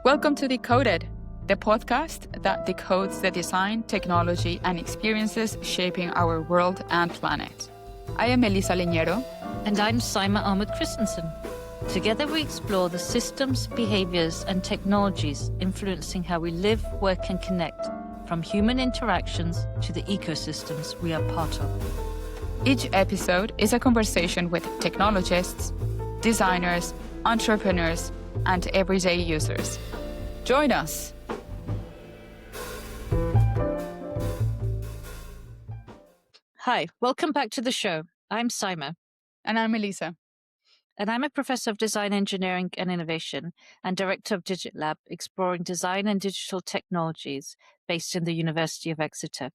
Welcome to Decoded, the podcast that decodes the design, technology, and experiences shaping our world and planet. I am Elisa Leñero. And I'm Saima Ahmed Christensen. Together we explore the systems, behaviors, and technologies influencing how we live, work, and connect, from human interactions to the ecosystems we are part of. Each episode is a conversation with technologists, designers, entrepreneurs, and everyday users. Join us. Hi, welcome back to the show. I'm Saima. And I'm Elisa. And I'm a professor of design engineering and innovation and director of DigitLab, exploring design and digital technologies based in the University of Exeter.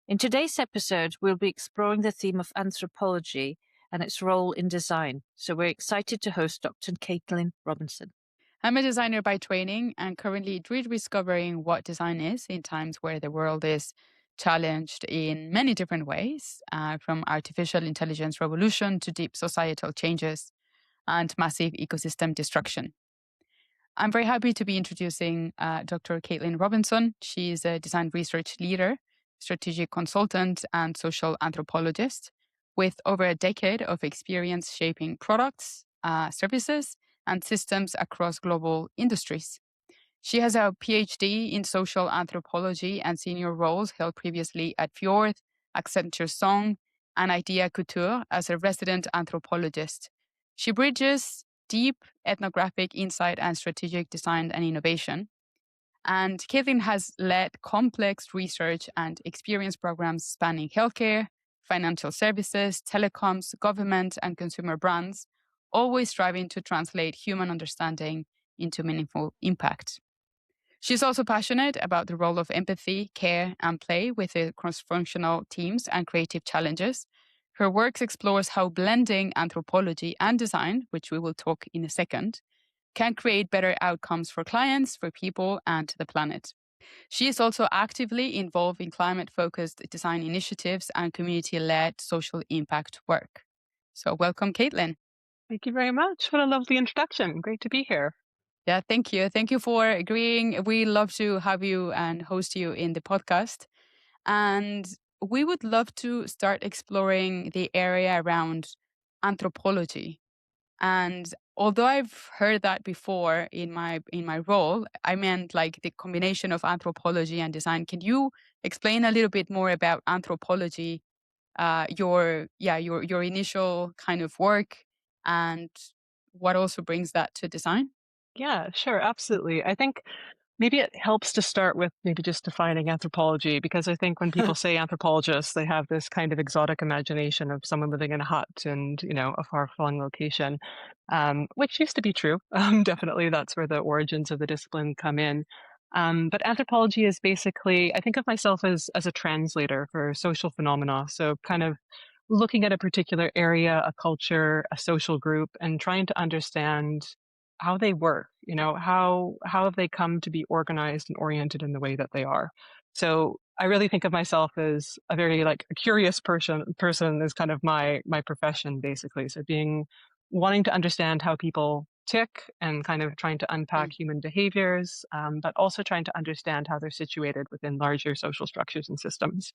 In today's episode, we'll be exploring the theme of anthropology and its role in design. So we're excited to host Dr. Caitlin Robinson. I'm a designer by training and currently rediscovering what design is in times where the world is challenged in many different ways, from artificial intelligence revolution to deep societal changes and massive ecosystem destruction. I'm very happy to be introducing Dr. Caitlin Robinson. She is a design research leader, strategic consultant, and social anthropologist with over a decade of experience shaping products, services, and systems across global industries. She has a PhD in social anthropology and senior roles held previously at Fjord, Accenture Song, and Idea Couture as a resident anthropologist. She bridges deep ethnographic insight and strategic design and innovation. And Caitlin has led complex research and experience programs spanning healthcare, financial services, telecoms, government, and consumer brands, always striving to translate human understanding into meaningful impact. She's also passionate about the role of empathy, care, and play within cross-functional teams and creative challenges. Her work explores how blending anthropology and design, which we will talk in a second, can create better outcomes for clients, for people, and the planet. She is also actively involved in climate-focused design initiatives and community-led social impact work. So welcome, Caitlin. Thank you very much. What a lovely introduction. Great to be here. Yeah, thank you. Thank you for agreeing. We love to have you and host you in the podcast. And we would love to start exploring the area around anthropology. And although I've heard that before in my role, I meant like the combination of anthropology and design. Can you explain a little bit more about anthropology, your initial kind of work, and what also brings that to design? Yeah, sure. Absolutely. I think maybe it helps to start with maybe just defining anthropology, because I think when people say anthropologists, they have this kind of exotic imagination of someone living in a hut and, a far-flung location, which used to be true. Definitely, that's where the origins of the discipline come in. But anthropology is basically, I think of myself as a translator for social phenomena. So kind of looking at a particular area, a culture, a social group, and trying to understand how they work, how have they come to be organized and oriented in the way that they are. So I really think of myself as a very a curious person is kind of my profession, basically. So wanting to understand how people tick and kind of trying to unpack human behaviors, but also trying to understand how they're situated within larger social structures and systems.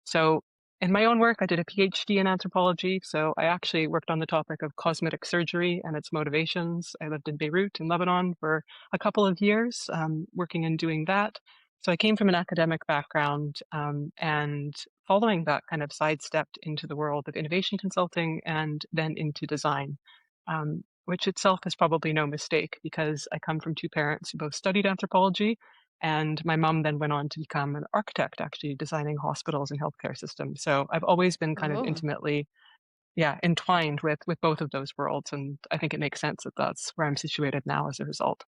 So in my own work, I did a PhD in anthropology. So I actually worked on the topic of cosmetic surgery and its motivations. I lived in Beirut in Lebanon for a couple of years, working and doing that. So I came from an academic background, and following that kind of sidestepped into the world of innovation consulting and then into design, which itself is probably no mistake because I come from two parents who both studied anthropology. And my mom then went on to become an architect, actually designing hospitals and healthcare systems. So I've always been kind of intimately, entwined with both of those worlds. And I think it makes sense that that's where I'm situated now as a result.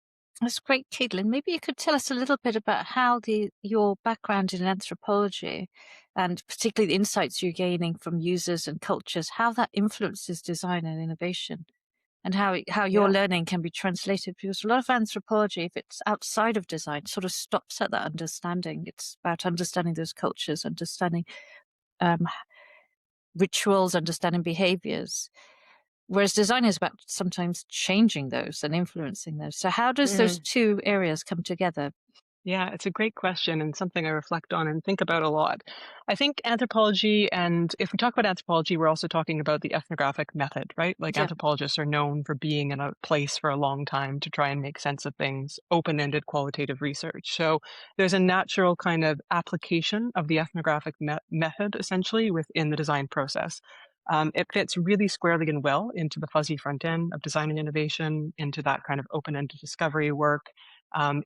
That's great, Caitlin. Maybe you could tell us a little bit about how your background in anthropology and particularly the insights you're gaining from users and cultures, how that influences design and innovation. And how your learning can be translated, because a lot of anthropology, if it's outside of design, sort of stops at that understanding. It's about understanding those cultures, understanding rituals, understanding behaviors. whereas design is about sometimes changing those and influencing those. So how does those two areas come together? Yeah, it's a great question and something I reflect on and think about a lot. I think anthropology, and if we talk about anthropology, we're also talking about the ethnographic method, right? Like Yeah. anthropologists are known for being in a place for a long time to try and make sense of things, open-ended qualitative research. So there's a natural kind of application of the ethnographic method essentially within the design process. It fits really squarely and well into the fuzzy front end of design and innovation, into that kind of open-ended discovery work,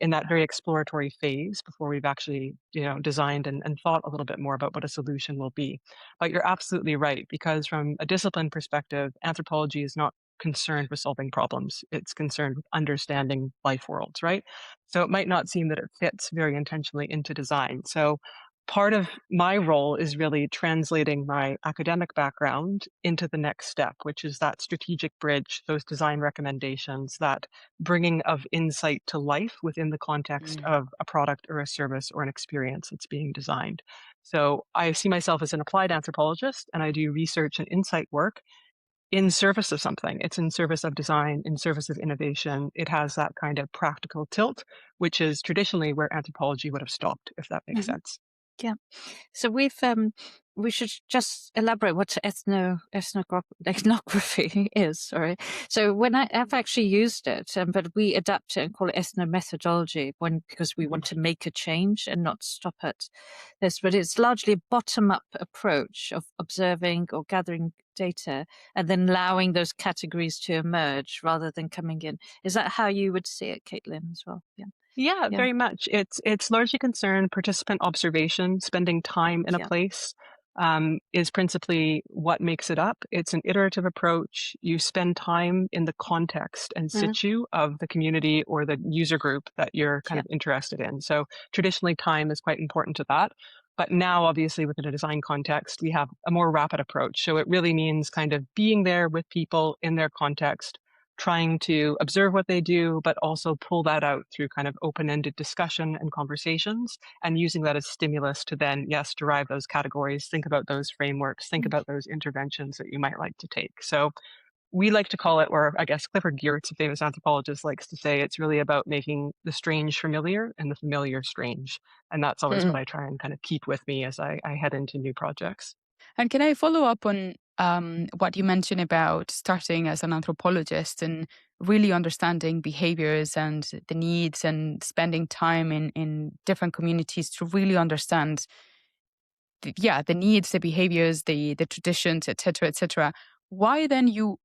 in that very exploratory phase before we've actually, designed and thought a little bit more about what a solution will be. But you're absolutely right, because from a discipline perspective, anthropology is not concerned with solving problems. It's concerned with understanding life worlds, right? So it might not seem that it fits very intentionally into design. So part of my role is really translating my academic background into the next step, which is that strategic bridge, those design recommendations, that bringing of insight to life within the context Mm. of a product or a service or an experience that's being designed. So I see myself as an applied anthropologist, and I do research and insight work in service of something. It's in service of design, in service of innovation. It has that kind of practical tilt, which is traditionally where anthropology would have stopped, if that makes Mhm. sense. Yeah. So we should just elaborate what ethnography is. Sorry. So I've actually used it, but we adapt it and call it ethnomethodology because we Mhm. want to make a change and not stop at this. But it's largely a bottom-up approach of observing or gathering data and then allowing those categories to emerge rather than coming in. Is that how you would see it, Caitlin, as well? Yeah. Yeah, Yeah. very much. It's largely concerned participant observation, spending time in a Yeah. place, is principally what makes it up. It's an iterative approach. You spend time in the context and Mhm. situ of the community or the user group that you're kind Yeah. of interested in. So traditionally, time is quite important to that. But now, obviously, within a design context, we have a more rapid approach. So it really means kind of being there with people in their context, trying to observe what they do, but also pull that out through kind of open-ended discussion and conversations, and using that as stimulus to then, yes, derive those categories, think about those frameworks, think Mm. about those interventions that you might like to take. So we like to call it, or I guess Clifford Geertz, a famous anthropologist, likes to say it's really about making the strange familiar and the familiar strange. And that's always what I try and kind of keep with me as I head into new projects. And can I follow up on what you mentioned about starting as an anthropologist and really understanding behaviors and the needs and spending time in different communities to really understand, the needs, the behaviors, the traditions, etc., etc. Why then you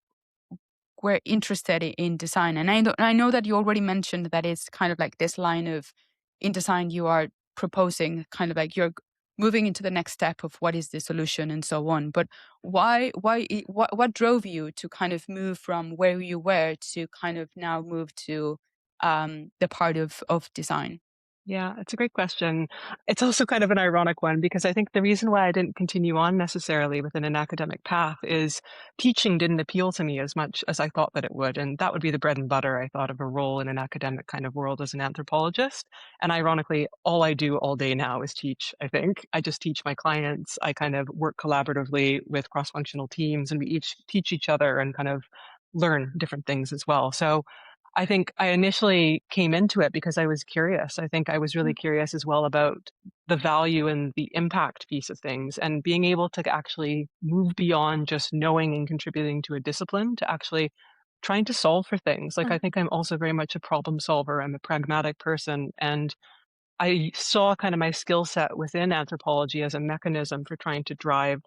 were interested in design? And I know that you already mentioned that it's kind of like this line of in design you are proposing kind of like you're moving into the next step of what is the solution and so on. But what drove you to kind of move from where you were to kind of now move to the part of design? Yeah, it's a great question. It's also kind of an ironic one because I think the reason why I didn't continue on necessarily within an academic path is teaching didn't appeal to me as much as I thought that it would. And that would be the bread and butter, I thought, of a role in an academic kind of world as an anthropologist. And ironically, all I do all day now is teach, I think. I just teach my clients. I kind of work collaboratively with cross-functional teams, and we each teach each other and kind of learn different things as well. So I think I initially came into it because I was curious. I think I was really Mm. curious as well about the value and the impact piece of things, and being able to actually move beyond just knowing and contributing to a discipline to actually trying to solve for things. Like, I Mm. think I'm also very much a problem solver. I'm a pragmatic person. And I saw kind of my skill set within anthropology as a mechanism for trying to drive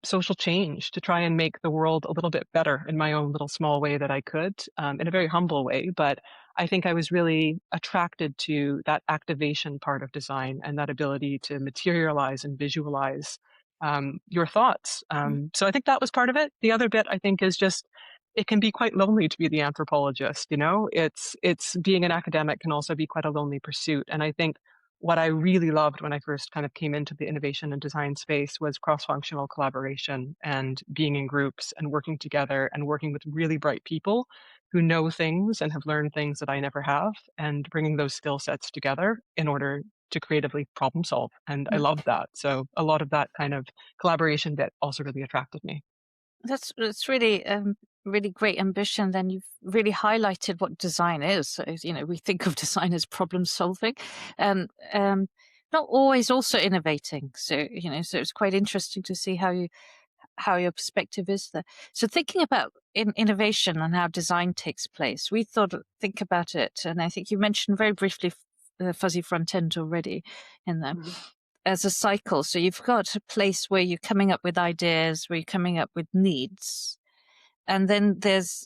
social change, to try and make the world a little bit better in my own little small way that I could, in a very humble way. But I think I was really attracted to that activation part of design and that ability to materialize and visualize your thoughts. Mm. So I think that was part of it. The other bit, I think, is just it can be quite lonely to be the anthropologist. It's being an academic can also be quite a lonely pursuit. And I think what I really loved when I first kind of came into the innovation and design space was cross-functional collaboration and being in groups and working together and working with really bright people who know things and have learned things that I never have, and bringing those skill sets together in order to creatively problem solve. And I Mm. loved that. So a lot of that kind of collaboration bit also really attracted me. That's really really great ambition. Then you've really highlighted what design is. So, we think of design as problem solving, and not always also innovating. So, so it's quite interesting to see how your perspective is there. So thinking about innovation and how design takes place, we think about it, and I think you mentioned very briefly the fuzzy front end already in there. As a cycle. So you've got a place where you're coming up with ideas, where you're coming up with needs. And then this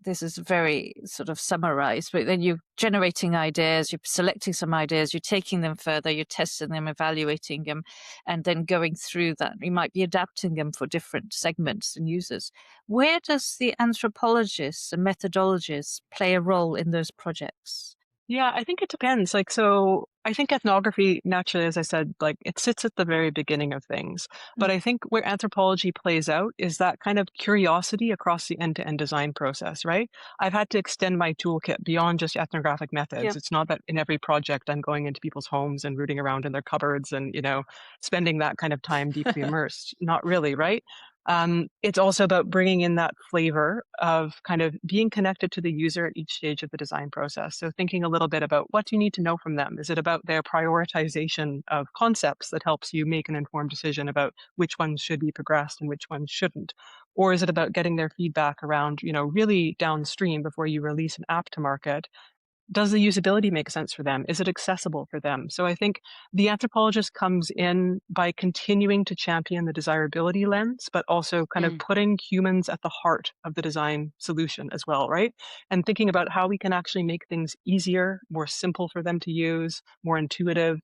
is very sort of summarized, but then you're generating ideas, you're selecting some ideas, you're taking them further, you're testing them, evaluating them, and then going through that. You might be adapting them for different segments and users. Where does the anthropologists and methodologists play a role in those projects? Yeah, I think it depends. So I think ethnography, naturally, as I said, it sits at the very beginning of things. But I think where anthropology plays out is that kind of curiosity across the end-to-end design process, right? I've had to extend my toolkit beyond just ethnographic methods. Yeah. It's not that in every project I'm going into people's homes and rooting around in their cupboards and, spending that kind of time deeply immersed. Not really, right? It's also about bringing in that flavor of kind of being connected to the user at each stage of the design process. So thinking a little bit about what do you need to know from them? Is it about their prioritization of concepts that helps you make an informed decision about which ones should be progressed and which ones shouldn't? Or is it about getting their feedback around, really downstream before you release an app to market? Does the usability make sense for them? Is it accessible for them? So I think the anthropologist comes in by continuing to champion the desirability lens, but also kind of putting humans at the heart of the design solution as well, right? And thinking about how we can actually make things easier, more simple for them to use, more intuitive.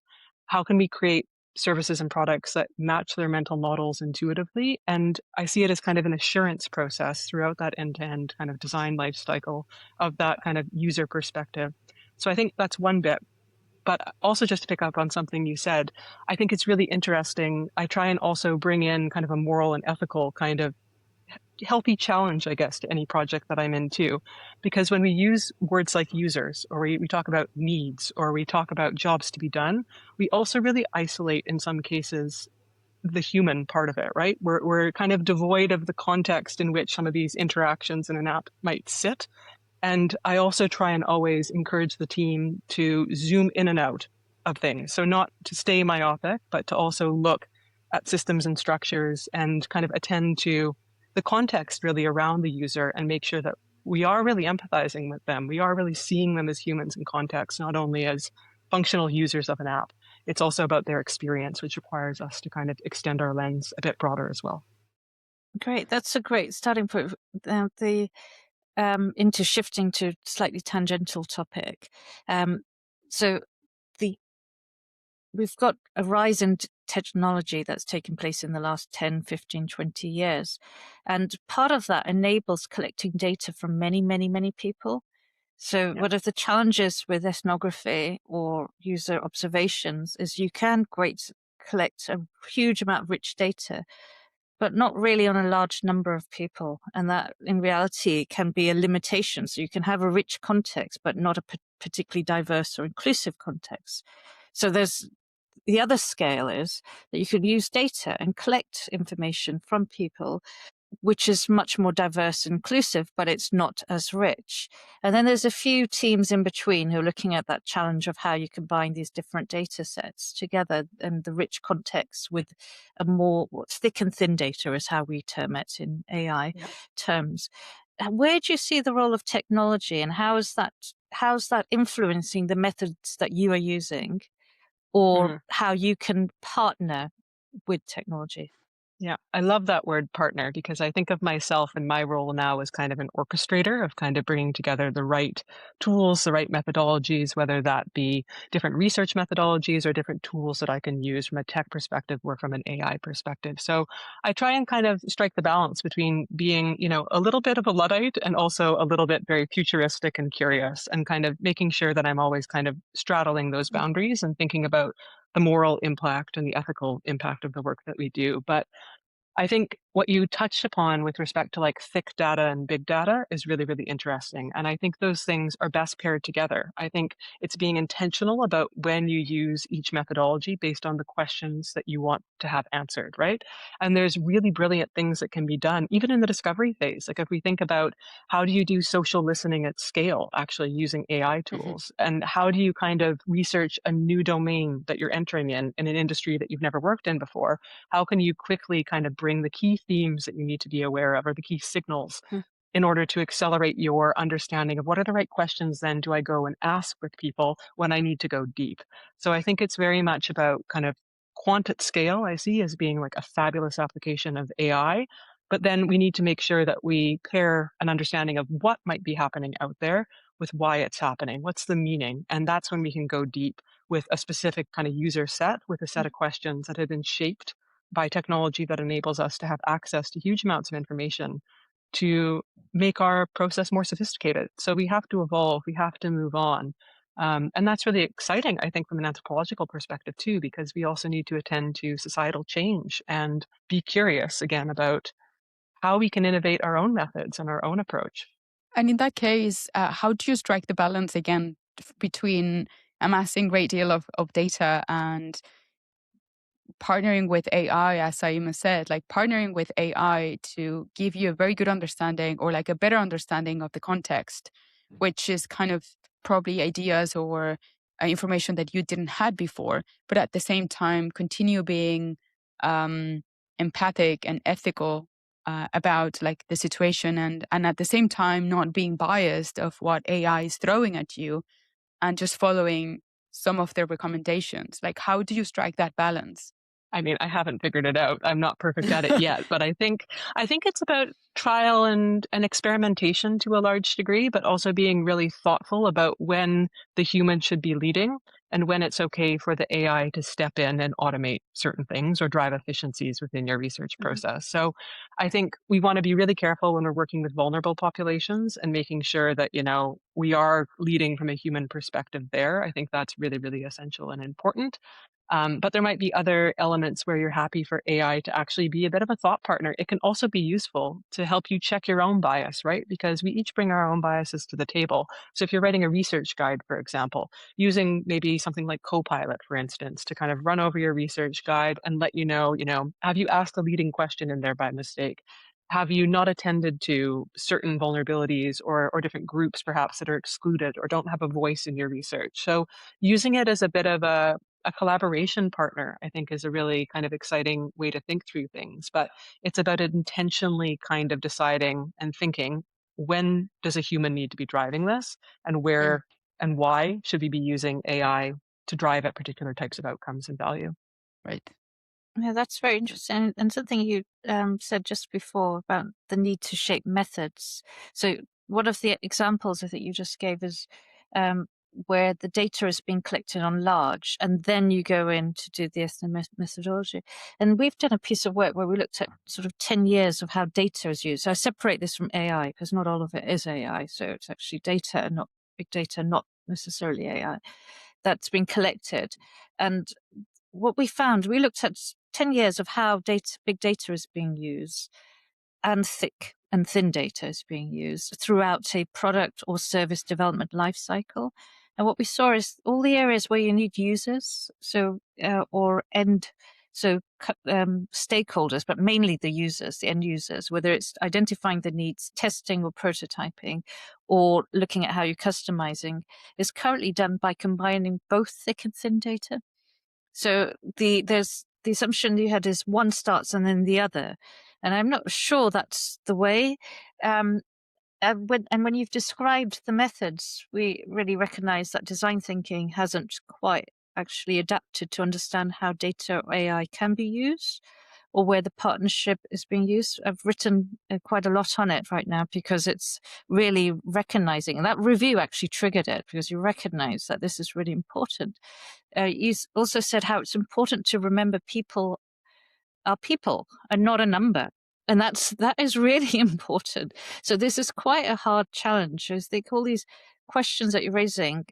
How can we create services and products that match their mental models intuitively? And I see it as kind of an assurance process throughout that end-to-end kind of design life cycle of that kind of user perspective. So I think that's one bit. But also just to pick up on something you said, I think it's really interesting. I try and also bring in kind of a moral and ethical kind of healthy challenge, I guess, to any project that I'm in too. Because when we use words like users, or we talk about needs, or we talk about jobs to be done, we also really isolate in some cases the human part of it, right? We're kind of devoid of the context in which some of these interactions in an app might sit. And I also try and always encourage the team to zoom in and out of things. So not to stay myopic, but to also look at systems and structures and kind of attend to the context really around the user and make sure that we are really empathizing with them. We are really seeing them as humans in context, not only as functional users of an app. It's also about their experience, which requires us to kind of extend our lens a bit broader as well. Great. That's a great starting point. Into shifting to slightly tangential topic. So we've got a rise in technology that's taken place in the last 10, 15, 20 years. And part of that enables collecting data from many, many, many people. So one of the challenges with ethnography or user observations is you can collect a huge amount of rich data, but not really on a large number of people. And that in reality can be a limitation. So you can have a rich context, but not a particularly diverse or inclusive context. So the other scale is that you can use data and collect information from people, which is much more diverse and inclusive, but it's not as rich. And then there's a few teams in between who are looking at that challenge of how you combine these different data sets together and the rich context with a more thick and thin data is how we term it in AI terms. Where do you see the role of technology and how's that influencing the methods that you are using or how you can partner with technology? Yeah, I love that word partner because I think of myself and my role now as kind of an orchestrator of kind of bringing together the right tools, the right methodologies, whether that be different research methodologies or different tools that I can use from a tech perspective or from an AI perspective. So I try and kind of strike the balance between being, a little bit of a Luddite and also a little bit very futuristic and curious and kind of making sure that I'm always kind of straddling those boundaries and thinking about the moral impact and the ethical impact of the work that we do. But I think what you touched upon with respect to like thick data and big data is really, really interesting. And I think those things are best paired together. I think it's being intentional about when you use each methodology based on the questions that you want to have answered, right? And there's really brilliant things that can be done, even in the discovery phase. Like if we think about how do you do social listening at scale, actually using AI Mhm. tools, and how do you kind of research a new domain that you're entering in an industry that you've never worked in before? How can you quickly kind of bring the key themes that you need to be aware of or the key signals Hmm. in order to accelerate your understanding of what are the right questions then do I go and ask with people when I need to go deep? So I think it's very much about kind of quant at scale, I see as being like a fabulous application of AI. But then we need to make sure that we pair an understanding of what might be happening out there with why it's happening. What's the meaning? And that's when we can go deep with a specific kind of user set, with a set of questions that have been shaped by technology that enables us to have access to huge amounts of information to make our process more sophisticated. So we have to evolve, we have to move on. And that's really exciting, I think, from an anthropological perspective, too, because we also need to attend to societal change and be curious again about how we can innovate our own methods and our own approach. And in that case, how do you strike the balance again between amassing great deal of data and partnering with AI, as Saima said, like partnering with AI to give you a very good understanding or like a better understanding of the context, which is kind of probably ideas or information that you didn't had before, but at the same time continue being um, empathic and ethical about like the situation and at the same time not being biased of what AI is throwing at you and just following some of their recommendations. Like, how do you strike that balance? I mean, I haven't figured it out. I'm not perfect at it yet, but I think it's about trial and experimentation to a large degree, but also being really thoughtful about when the human should be leading and when it's okay for the AI to step in and automate certain things or drive efficiencies within your research Mhm. process. So I think we want to be really careful when we're working with vulnerable populations and making sure that, you know, we are leading from a human perspective there. I think that's really, really essential and important. But there might be other elements where you're happy for AI to actually be a bit of a thought partner. It can also be useful to help you check your own bias, right? Because we each bring our own biases to the table. So if you're writing a research guide, for example, using maybe something like Copilot, for instance, to kind of run over your research guide and let you know, have you asked a leading question in there by mistake? Have you not attended to certain vulnerabilities or different groups perhaps that are excluded or don't have a voice in your research? So using it as a bit of a collaboration partner, I think, is a really kind of exciting way to think through things. But it's about intentionally kind of deciding and thinking, when does a human need to be driving this, and Mm, where and why should we be using AI to drive at particular types of outcomes and value? right. Yeah, that's very interesting. And something you said just before about the need to shape methods. So one of the examples I think you just gave is um, where the data is being collected on large, and then you go in to do the methodology. And we've done a piece of work where we looked at sort of 10 years of how data is used. So I separate this from AI because not all of it is AI. So it's actually data and not big data, not necessarily AI, that's been collected. And what we found, we looked at 10 years of how big data is being used and thick and thin data is being used throughout a product or service development lifecycle. And what we saw is all the areas where you need users, or stakeholders, but mainly the users, the end users, whether it's identifying the needs, testing or prototyping, or looking at how you're customizing, is currently done by combining both thick and thin data. So there's the assumption you had is one starts and then the other, and I'm not sure that's the way. Um, when you've described the methods, we really recognise that design thinking hasn't quite actually adapted to understand how data or AI can be used, or where the partnership is being used. I've written quite a lot on it right now because it's really recognizing, and that review actually triggered it because you recognize that this is really important. You also said how it's important to remember people are people and not a number. And that is really important. So this is quite a hard challenge. I think all these questions that you're raising,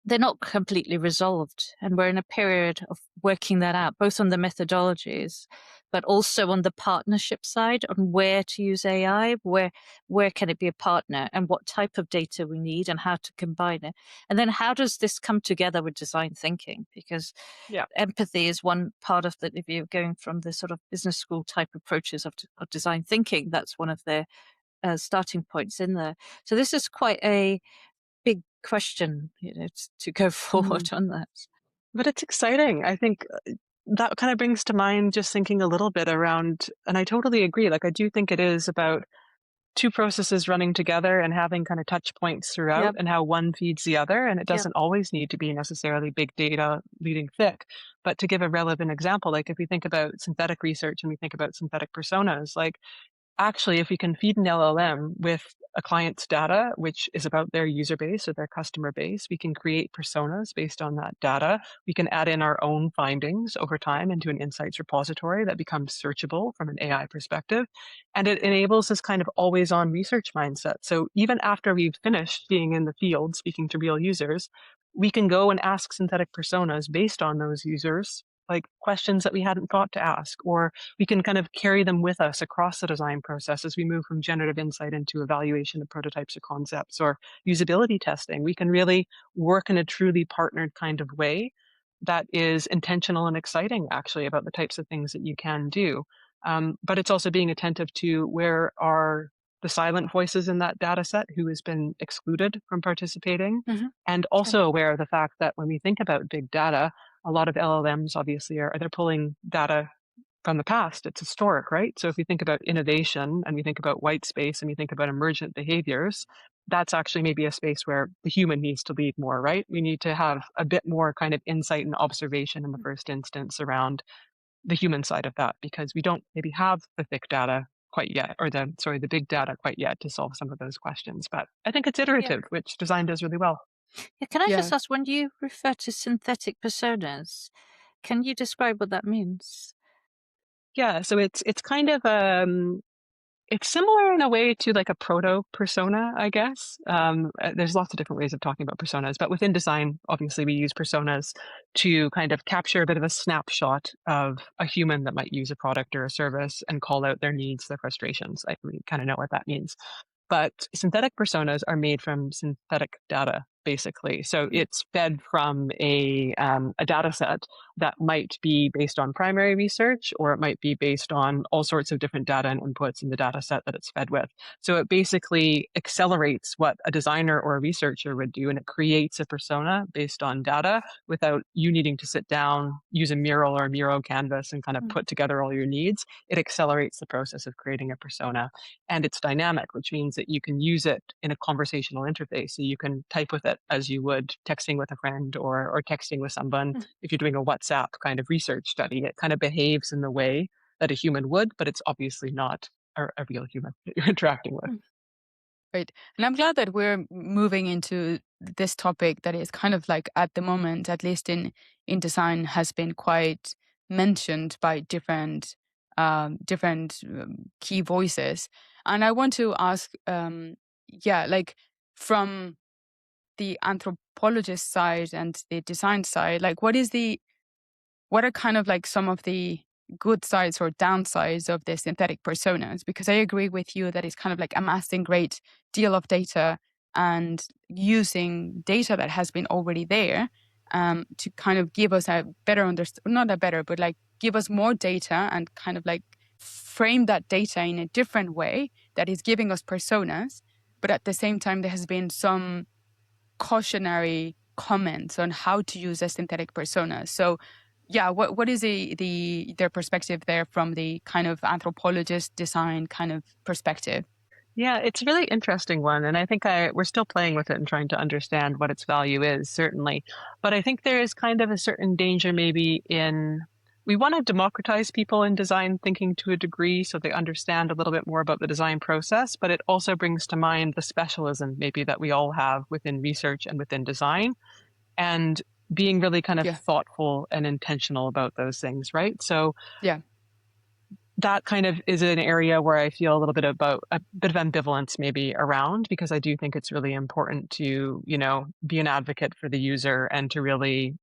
they're not completely resolved, and we're in a period of working that out, both on the methodologies, but also on the partnership side, on where to use AI, where can it be a partner, and what type of data we need, and how to combine it. And then how does this come together with design thinking? Because Yeah. empathy is one part of that. If you're going from the sort of business school type approaches of design thinking, that's one of their starting points in there. So this is quite a big question, to go forward on that. But it's exciting. I think that kind of brings to mind just thinking a little bit around, and I totally agree. Like, I do think it is about two processes running together and having kind of touch points throughout Yep. and how one feeds the other. And it Yep. doesn't always need to be necessarily big data leading thick. But to give a relevant example, like if we think about synthetic research and we think about synthetic personas, like actually, if we can feed an LLM with a client's data, which is about their user base or their customer base, we can create personas based on that data. We can add in our own findings over time into an insights repository that becomes searchable from an AI perspective. And it enables this kind of always on research mindset. So even after we've finished being in the field, speaking to real users, we can go and ask synthetic personas based on those users, like questions that we hadn't thought to ask, or we can kind of carry them with us across the design process as we move from generative insight into evaluation of prototypes or concepts or usability testing. We can really work in a truly partnered kind of way that is intentional and exciting, actually, about the types of things that you can do. But it's also being attentive to where are the silent voices in that data set, who has been excluded from participating, and also aware of the fact that when we think about big data, a lot of LLMs obviously they're pulling data from the past. It's historic, right? So if we think about innovation and we think about white space and we think about emergent behaviors, that's actually maybe a space where the human needs to lead more, right? We need to have a bit more kind of insight and observation in the first instance around the human side of that, because we don't maybe have the thick data quite yet, or the big data quite yet to solve some of those questions. But I think it's iterative, which design does really well. Yeah, can I Yeah. just ask, when you refer to synthetic personas, can you describe what that means? Yeah, so it's kind of it's similar in a way to like a proto persona, I guess. There's lots of different ways of talking about personas, but within design, obviously, we use personas to kind of capture a bit of a snapshot of a human that might use a product or a service and call out their needs, their frustrations. Like, we kind of know what that means. But synthetic personas are made from synthetic data, basically. So it's fed from a data set that might be based on primary research, or it might be based on all sorts of different data and inputs in the data set that it's fed with. So it basically accelerates what a designer or a researcher would do, and it creates a persona based on data without you needing to sit down, use a mural or a Miro canvas and kind of put together all your needs. It accelerates the process of creating a persona. And it's dynamic, which means that you can use it in a conversational interface. So you can type with it as you would texting with a friend or texting with someone. If you're doing a WhatsApp kind of research study, it kind of behaves in the way that a human would, but it's obviously not a real human that you're interacting with. Right. And I'm glad that we're moving into this topic that is kind of like, at the moment, at least in design, has been quite mentioned by different key voices. And I want to ask, like, from the anthropologist side and the design side, like, what are kind of like some of the good sides or downsides of the synthetic personas? Because I agree with you that it's kind of like amassing great deal of data and using data that has been already there, to kind of give us a better not a better, but like give us more data and kind of like frame that data in a different way that is giving us personas. But at the same time, there has been some cautionary comments on how to use a synthetic persona. So yeah, what is their perspective there from the kind of anthropologist design kind of perspective? Yeah, it's a really interesting one. And I think we're still playing with it and trying to understand what its value is, certainly. But I think there is kind of a certain danger maybe we want to democratize people in design thinking to a degree so they understand a little bit more about the design process, but it also brings to mind the specialism maybe that we all have within research and within design, and being really kind of Yeah. thoughtful and intentional about those things, right? So Yeah. that kind of is an area where I feel a bit of ambivalence maybe around, because I do think it's really important to, be an advocate for the user and to really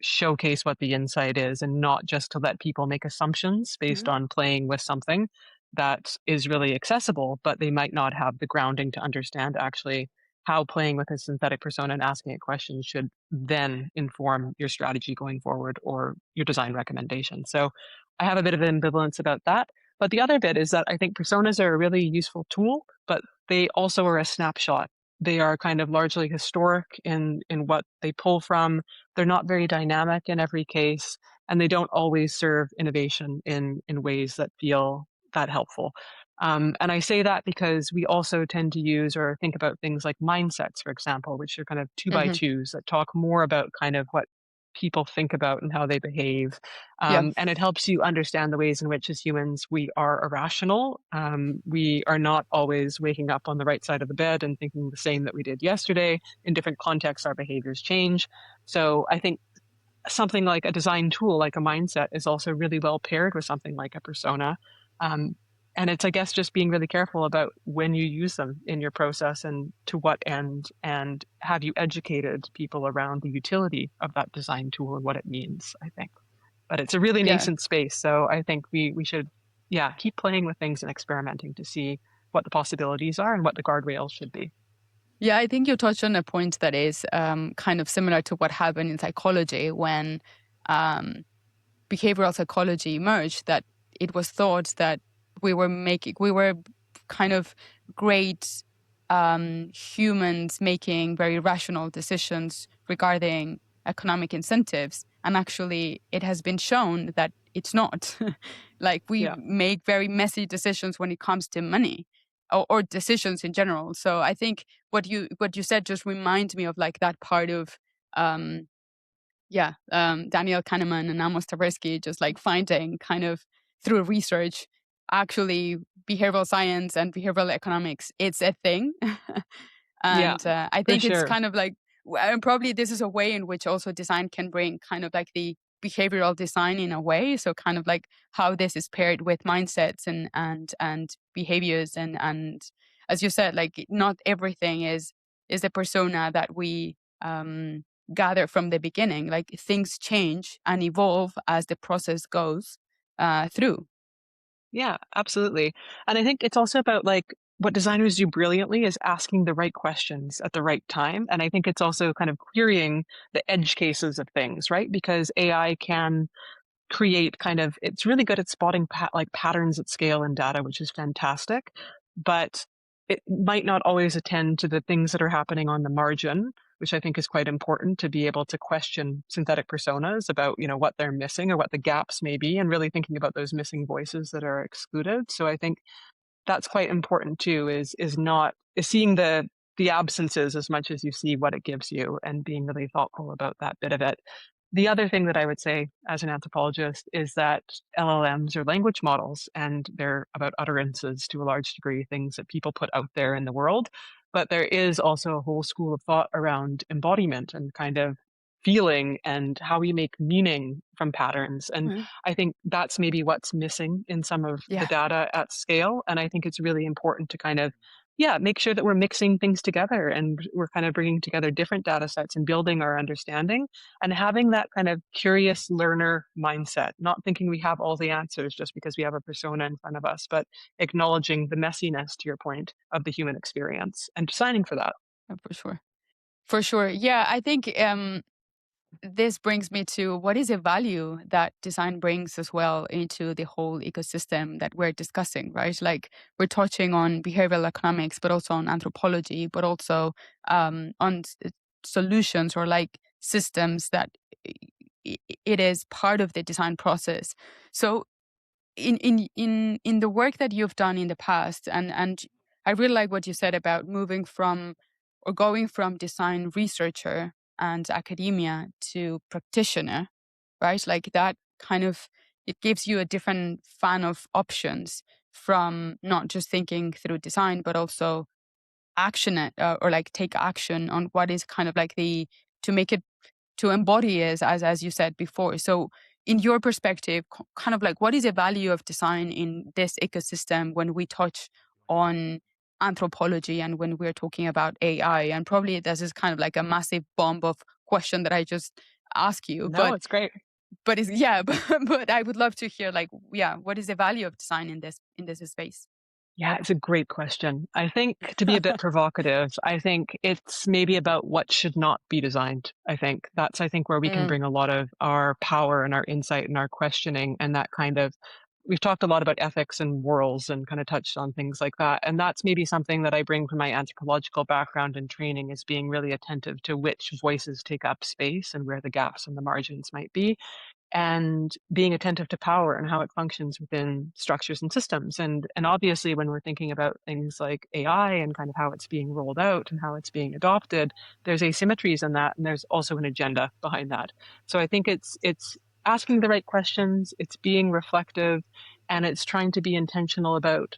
showcase what the insight is, and not just to let people make assumptions based Mhm. on playing with something that is really accessible, but they might not have the grounding to understand actually how playing with a synthetic persona and asking it questions should then inform your strategy going forward or your design recommendation. So I have a bit of ambivalence about that. But the other bit is that I think personas are a really useful tool, but they also are a snapshot. They are kind of largely historic in what they pull from. They're not very dynamic in every case, and they don't always serve innovation in ways that feel that helpful. And I say that because we also tend to use or think about things like mindsets, for example, which are kind of two by Mhm. twos that talk more about kind of what people think about and how they behave. Yeah. And it helps you understand the ways in which, as humans, we are irrational. We are not always waking up on the right side of the bed and thinking the same that we did yesterday. In different contexts, our behaviors change. So I think something like a design tool, like a mindset, is also really well paired with something like a persona. Um, and it's, I guess, just being really careful about when you use them in your process and to what end, and have you educated people around the utility of that design tool and what it means, I think. But it's a really Yeah. nascent space. So I think we should, yeah, keep playing with things and experimenting to see what the possibilities are and what the guardrails should be. Yeah, I think you touched on a point that is kind of similar to what happened in psychology when um, behavioral psychology emerged, that it was thought that we were kind of great humans making very rational decisions regarding economic incentives, and actually it has been shown that it's not. Like, we Yeah. make very messy decisions when it comes to money, or decisions in general. So I think what you said just reminds me of like that part of um Daniel Kahneman and Amos Tversky, just like finding kind of through research, actually behavioral science and behavioral economics, it's a thing. Yeah, And I for think it's sure. kind of like, and probably this is a way in which also design can bring kind of like the behavioral design in a way. So kind of like how this is paired with mindsets and behaviors, and as you said, like not everything is a persona that we gather from the beginning. Like things change and evolve as the process goes through. Yeah, absolutely. And I think it's also about like what designers do brilliantly is asking the right questions at the right time. And I think it's also kind of querying the edge cases of things, right? Because AI can create kind of, it's really good at spotting like patterns at scale in data, which is fantastic, but it might not always attend to the things that are happening on the margin, which I think is quite important to be able to question synthetic personas about, what they're missing or what the gaps may be, and really thinking about those missing voices that are excluded. So I think that's quite important too, is seeing the absences as much as you see what it gives you, and being really thoughtful about that bit of it. The other thing that I would say as an anthropologist is that LLMs are language models, and they're about utterances to a large degree, things that people put out there in the world. But there is also a whole school of thought around embodiment and kind of feeling and how we make meaning from patterns. And Mhm. I think that's maybe what's missing in some of the Yeah, data at scale. And I think it's really important to kind of, yeah, make sure that we're mixing things together and we're kind of bringing together different data sets and building our understanding, and having that kind of curious learner mindset, not thinking we have all the answers just because we have a persona in front of us, but acknowledging the messiness, to your point, of the human experience and designing for that. for sure. For sure. Yeah, I think this brings me to what is a value that design brings as well into the whole ecosystem that we're discussing, right? Like we're touching on behavioral economics, but also on anthropology, but also on solutions or like systems that it is part of the design process. So in the work that you've done in the past, and I really like what you said about moving from or going from design researcher and academia to practitioner, right? Like that kind of, it gives you a different fan of options, from not just thinking through design but also action it, or like take action on what is kind of like the, to make it, to embody it, as you said before. So in your perspective, kind of like what is the value of design in this ecosystem when we touch on anthropology and when we're talking about AI? And probably this is kind of like a massive bomb of question that I just asked you, No, it's great. but it's, yeah, but I would love to hear like, yeah, what is the value of design in this space? Yeah, it's a great question. I think to be a bit provocative, I think it's maybe about what should not be designed. I think where we can Mm, bring a lot of our power and our insight and our questioning and that kind of, we've talked a lot about ethics and morals and kind of touched on things like that. And that's maybe something that I bring from my anthropological background and training, is being really attentive to which voices take up space and where the gaps and the margins might be, and being attentive to power and how it functions within structures and systems. And obviously when we're thinking about things like AI and kind of how it's being rolled out and how it's being adopted, there's asymmetries in that, and there's also an agenda behind that. So I think it's asking the right questions, it's being reflective, and it's trying to be intentional about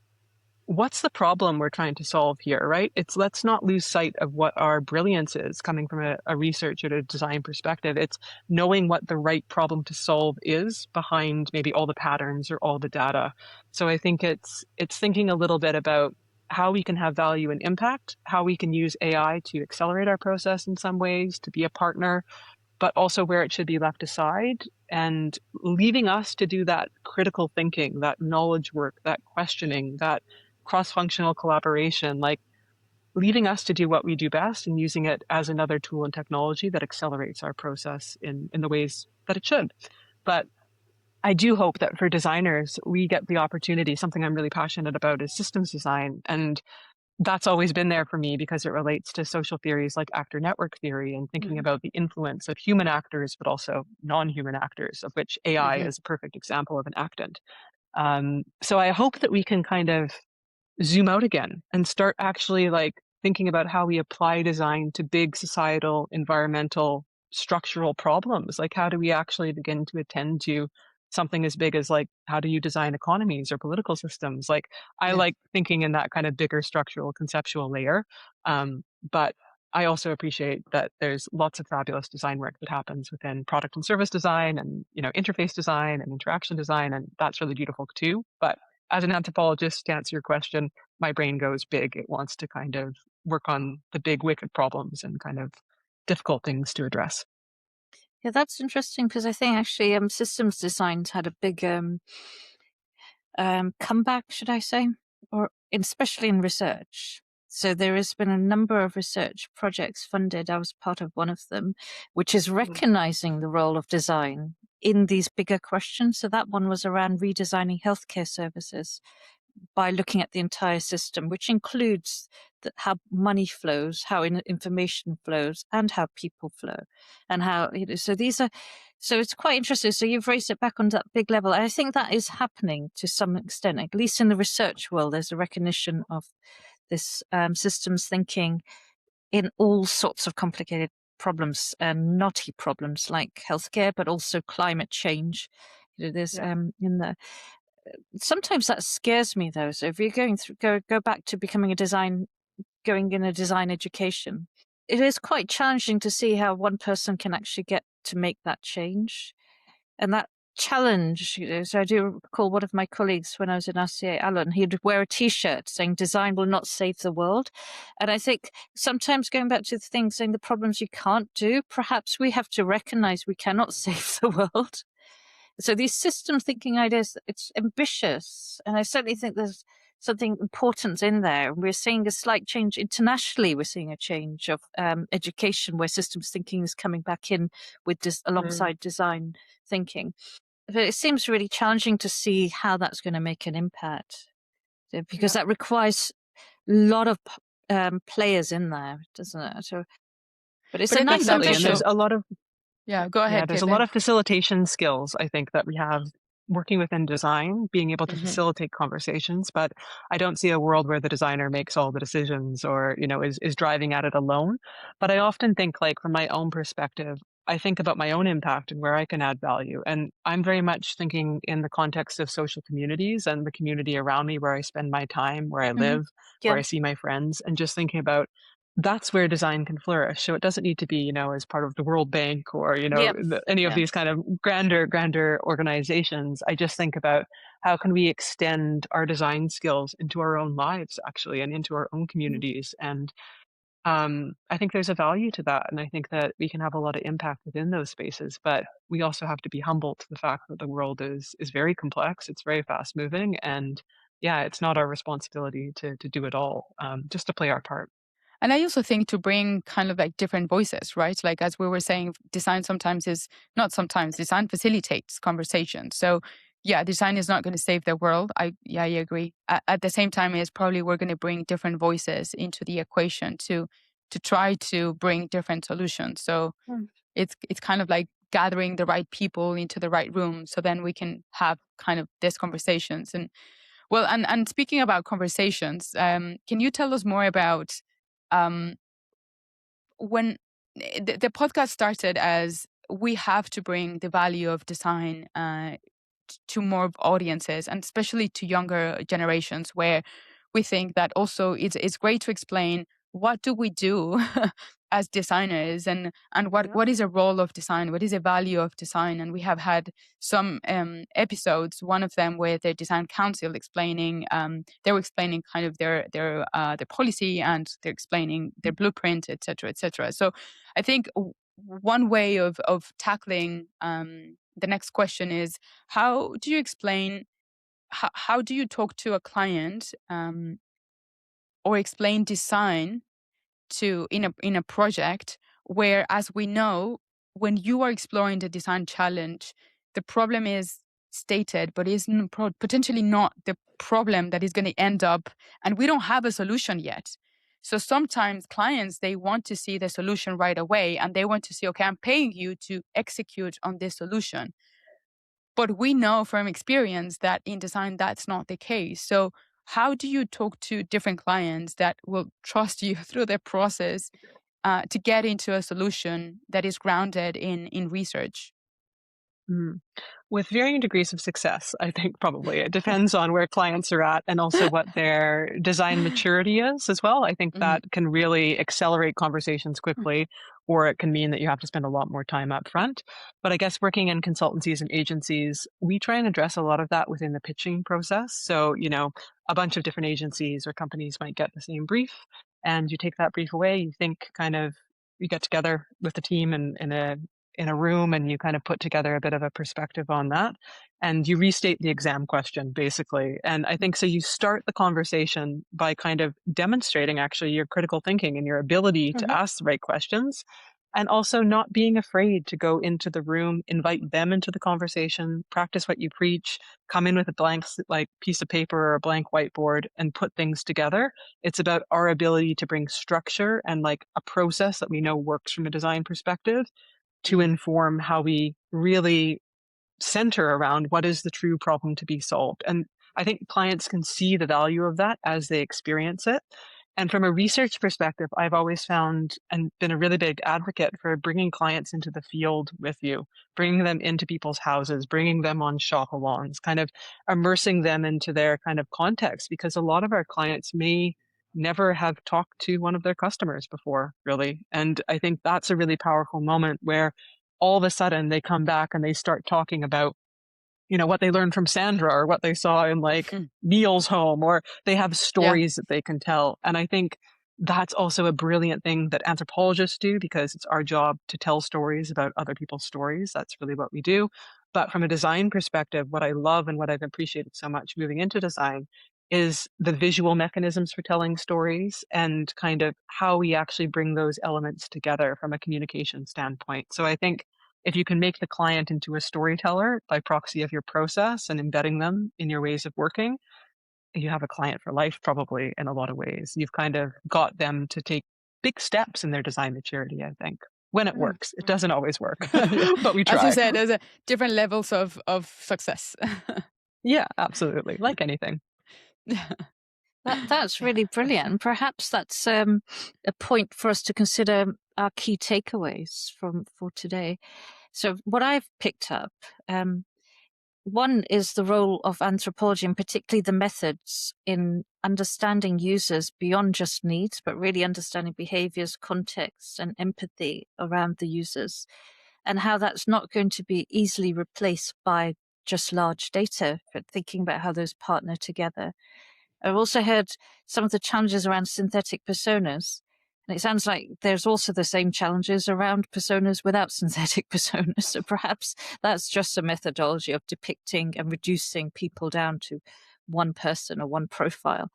what's the problem we're trying to solve here, right? It's, let's not lose sight of what our brilliance is coming from a research or a design perspective. It's knowing what the right problem to solve is behind maybe all the patterns or all the data. So I think it's thinking a little bit about how we can have value and impact, how we can use AI to accelerate our process in some ways, to be a partner, but also where it should be left aside, and leaving us to do that critical thinking, that knowledge work, that questioning, that cross-functional collaboration, like leaving us to do what we do best and using it as another tool and technology that accelerates our process in the ways that it should. But I do hope that for designers, we get the opportunity. Something I'm really passionate about is systems design. And that's always been there for me because it relates to social theories like actor network theory and thinking mm, about the influence of human actors, but also non-human actors, of which AI mhm. is a perfect example of an actant. So I hope that we can kind of zoom out again and start actually like thinking about how we apply design to big societal, environmental, structural problems. Like, how do we actually begin to attend to something as big as like, how do you design economies or political systems? Like, I Yeah. like thinking in that kind of bigger structural conceptual layer. But I also appreciate that there's lots of fabulous design work that happens within product and service design and, you know, interface design and interaction design. And that's really beautiful too. But as an anthropologist, to answer your question, my brain goes big. It wants to kind of work on the big, wicked problems and kind of difficult things to address. Yeah, that's interesting because I think actually systems design's had a big comeback, should I say, or especially in research. So there has been a number of research projects funded. I was part of one of them, which is Mm. recognizing the role of design in these bigger questions. So that one was around redesigning healthcare services by looking at the entire system, which includes how money flows, how information flows, and how people flow, and how so these are. So it's quite interesting. So you've raised it back on that big level. And I think that is happening to some extent, at least in the research world. There's a recognition of this systems thinking in all sorts of complicated problems and knotty problems like healthcare, but also climate change. There's Yeah. in the sometimes that scares me though. So if you're going through, go back to becoming going in a design education, it is quite challenging to see how one person can actually get to make that change. And that challenge, so I do recall one of my colleagues when I was in RCA, Alan, he'd wear a t-shirt saying design will not save the world. And I think sometimes going back to the thing saying the problems you can't do, perhaps we have to recognize we cannot save the world. So these system thinking ideas, it's ambitious. And I certainly think there's something important in there. We're seeing a slight change internationally. We're seeing a change of education where systems thinking is coming back in with this Mm. alongside design thinking. But it seems really challenging to see how that's going to make an impact because Yeah. that requires a lot of players in there, doesn't it? So, but it's But a I think nice that Definitely. And ambition. there's also, a lot of yeah, go Yeah, ahead, there's a lot Caitlin. of facilitation skills, I think, that we have working within design, being able to Hmm. facilitate conversations, but I don't see a world where the designer makes all the decisions or, you know, is driving at it alone. But I often think, like, from my own perspective, I think about my own impact and where I can add value. And I'm very much thinking in the context of social communities and the community around me where I spend my time, where I Hmm. live, where Yeah. I see my friends, and just thinking about that's where design can flourish. So it doesn't need to be, as part of the World Bank or, Yeah. any of Yeah. these kind of grander organizations. I just think about how can we extend our design skills into our own lives, actually, and into our own communities. And I think there's a value to that. And I think that we can have a lot of impact within those spaces, but we also have to be humble to the fact that the world is very complex. It's very fast moving. And yeah, it's not our responsibility to do it all, just to play our part. And I also think to bring kind of like different voices, right? Like as we were saying, design sometimes is not sometimes design facilitates conversation. So yeah, design is not going to save the world. I agree. At the same time, is probably we're going to bring different voices into the equation to try to bring different solutions. So Mm. it's kind of like gathering the right people into the right room, so then we can have kind of these conversations. And well, and speaking about conversations, can you tell us more about um, when the podcast started as we have to bring the value of design to more audiences, and especially to younger generations, where we think that also it's great to explain what do we do as designers, and Yeah. what is a role of design, what is a value of design. And we have had some episodes, one of them with the design council explaining, they were explaining kind of their policy, and they're explaining their blueprint, etc., etc. So I think one way of tackling the next question is, how do you explain, how do you talk to a client, or explain design to in a project where, as we know, when you are exploring the design challenge, the problem is stated but is potentially not the problem that is going to end up, and we don't have a solution yet. So sometimes clients, they want to see the solution right away, and they want to see, okay, I'm paying you to execute on this solution. But we know from experience that in design, that's not the case. So how do you talk to different clients that will trust you through the process to get into a solution that is grounded in research? Mm. With varying degrees of success, I think probably. It depends on where clients are at and also what their design maturity is as well. I think Mhm. that can really accelerate conversations quickly, or it can mean that you have to spend a lot more time up front. But I guess working in consultancies and agencies, we try and address a lot of that within the pitching process. So, a bunch of different agencies or companies might get the same brief, and you take that brief away, you think kind of, you get together with the team and in a room and you kind of put together a bit of a perspective on that and you restate the exam question basically. And I think so you start the conversation by kind of demonstrating actually your critical thinking and your ability to Mhm. ask the right questions, and also not being afraid to go into the room, invite them into the conversation, practice what you preach, come in with a blank like piece of paper or a blank whiteboard and put things together. It's about our ability to bring structure and like a process that we know works from a design perspective to Mhm. inform how we really center around what is the true problem to be solved. And I think clients can see the value of that as they experience it. And from a research perspective, I've always found and been a really big advocate for bringing clients into the field with you, bringing them into people's houses, bringing them on shop alongs, kind of immersing them into their kind of context, because a lot of our clients may never have talked to one of their customers before, really. And I think that's a really powerful moment where all of a sudden they come back and they start talking about, what they learned from Sandra or what they saw in like Hmm. Neil's home, or they have Yeah. stories that they can tell. And I think that's also a brilliant thing that anthropologists do, because it's our job to tell stories about other people's stories. That's really what we do. But from a design perspective, what I love and what I've appreciated so much moving into design is the visual mechanisms for telling stories and kind of how we actually bring those elements together from a communication standpoint. So I think if you can make the client into a storyteller by proxy of your process and embedding them in your ways of working, you have a client for life, probably in a lot of ways. You've kind of got them to take big steps in their design maturity, I think, when it Mm. works. It doesn't always work, Yeah. but we As you try. said, there's different levels of success. Yeah, absolutely. Like anything. That's Yeah. really brilliant. And perhaps that's a point for us to consider our key takeaways from for today. So what I've picked up, One is the role of anthropology, and particularly the methods in understanding users beyond just needs, but really understanding behaviors, context, and empathy around the users, and how that's not going to be easily replaced by just large data, but thinking about how those partner together. I've also heard some of the challenges around synthetic personas. And it sounds like there's also the same challenges around personas without synthetic personas. So perhaps that's just a methodology of depicting and reducing people down to one person or one profile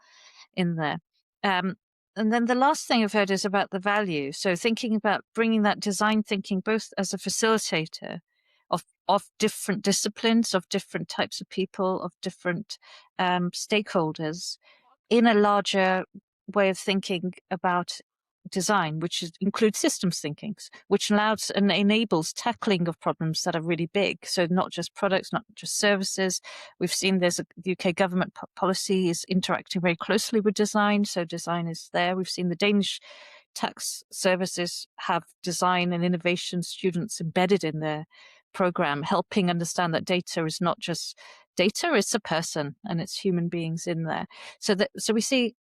in there. And then the last thing I've heard is about the value. So thinking about bringing that design thinking both as a facilitator of different disciplines, of different types of people, of different stakeholders in a larger way of thinking about design, which includes systems thinking, which allows and enables tackling of problems that are really big. So not just products, not just services. We've seen there's the UK government policy is interacting very closely with design. So design is there. We've seen the Danish tax services have design and innovation students embedded in their program, helping understand that data is not just data, it's a person and it's human beings in there. So we see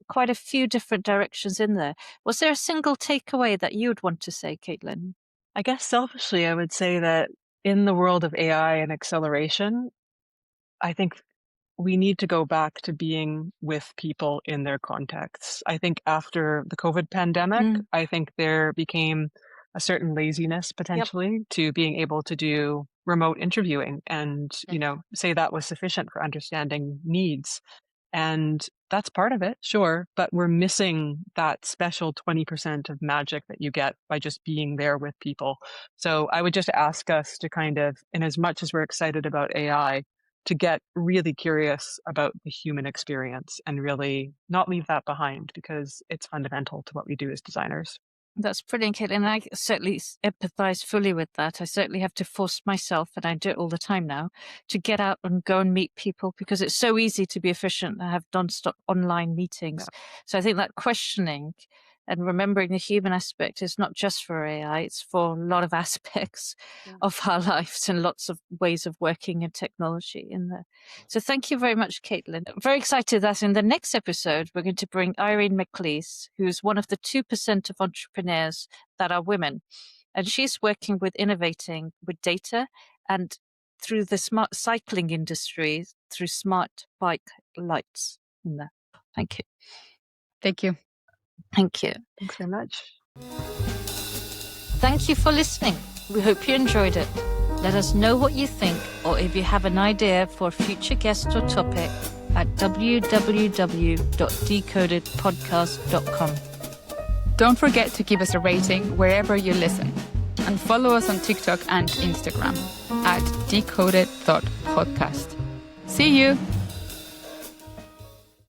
quite a few different directions in there. Was there a single takeaway that you would want to say, Caitlin? I guess selfishly, I would say that in the world of AI and acceleration, I think we need to go back to being with people in their contexts. I think after the COVID pandemic, I think there became a certain laziness potentially to being able to do remote interviewing and, say that was sufficient for understanding needs. And that's part of it, sure, but we're missing that special 20% of magic that you get by just being there with people. So I would just ask us to kind of, in as much as we're excited about AI, to get really curious about the human experience and really not leave that behind because it's fundamental to what we do as designers. That's brilliant, Caitlin. And I certainly empathize fully with that. I certainly have to force myself, and I do it all the time now, to get out and go and meet people because it's so easy to be efficient and have non-stop online meetings. Yeah. So I think that questioning and remembering the human aspect is not just for AI, it's for a lot of aspects of our lives and lots of ways of working and technology in there. So thank you very much, Caitlin. I'm very excited that in the next episode, we're going to bring Irene McLeese, who's one of the 2% of entrepreneurs that are women. And she's working with innovating with data and through the smart cycling industry, through smart bike lights in there. Thank you. Thank you. Thank you. Thanks very much. Thank you for listening. We hope you enjoyed it. Let us know what you think, or if you have an idea for a future guest or topic at www.decodedpodcast.com. Don't forget to give us a rating wherever you listen, and follow us on TikTok and Instagram at decoded.podcast. See you!